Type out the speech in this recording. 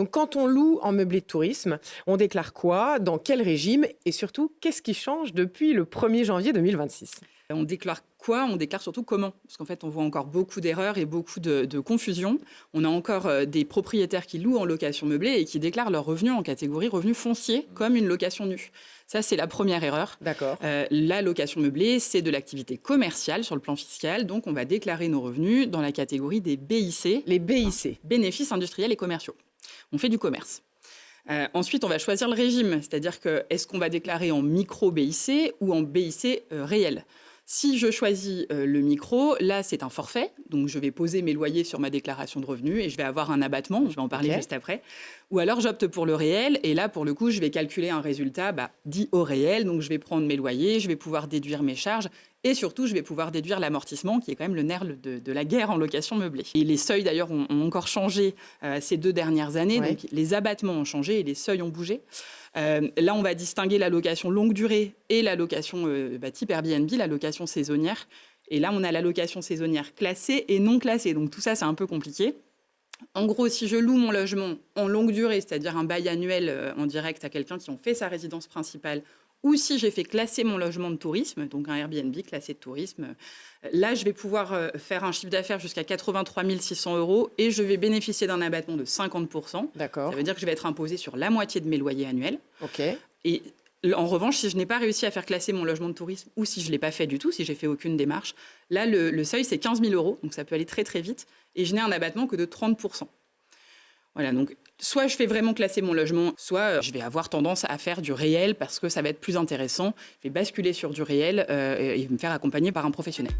Donc, quand on loue en meublé de tourisme, on déclare quoi, dans quel régime et surtout, qu'est-ce qui change depuis le 1er janvier 2026 ? On déclare quoi? On déclare surtout comment? Parce qu'en fait, on voit encore beaucoup d'erreurs et beaucoup de confusion. On a encore des propriétaires qui louent en location meublée et qui déclarent leurs revenus en catégorie revenus fonciers comme une location nue. Ça, c'est la première erreur. D'accord. La location meublée, c'est de l'activité commerciale sur le plan fiscal. Donc, on va déclarer nos revenus dans la catégorie des BIC. Les BIC. Bénéfices industriels et commerciaux. On fait du commerce. Ensuite, on va choisir le régime. C'est-à-dire que est-ce qu'on va déclarer en micro-BIC ou en BIC réel? Si je choisis le micro, là, c'est un forfait. Donc, je vais poser mes loyers sur ma déclaration de revenus et je vais avoir un abattement. Je vais en parler juste après. Ou alors, j'opte pour le réel. Et là, pour le coup, je vais calculer un résultat dit au réel. Donc, je vais prendre mes loyers, je vais pouvoir déduire mes charges. Et surtout, je vais pouvoir déduire l'amortissement, qui est quand même le nerf de la guerre en location meublée. Et les seuils, d'ailleurs, ont encore changé ces 2 dernières années. Ouais. Donc, les abattements ont changé et les seuils ont bougé. Là, on va distinguer la location longue durée et la location type Airbnb, la location saisonnière. Et là, on a la location saisonnière classée et non classée. Donc, tout ça, c'est un peu compliqué. En gros, si je loue mon logement en longue durée, c'est-à-dire un bail annuel en direct à quelqu'un qui en fait sa résidence principale, ou si j'ai fait classer mon logement de tourisme, donc un Airbnb classé de tourisme, là, je vais pouvoir faire un chiffre d'affaires jusqu'à 83 600 € et je vais bénéficier d'un abattement de 50%. D'accord. Ça veut dire que je vais être imposé sur la moitié de mes loyers annuels. OK. Et en revanche, si je n'ai pas réussi à faire classer mon logement de tourisme ou si je ne l'ai pas fait du tout, si j'ai fait aucune démarche, là, le seuil, c'est 15 000 €, donc ça peut aller très, très vite. Et je n'ai un abattement que de 30%. Voilà, donc soit je fais vraiment classer mon logement, soit je vais avoir tendance à faire du réel parce que ça va être plus intéressant. Je vais basculer sur du réel et me faire accompagner par un professionnel.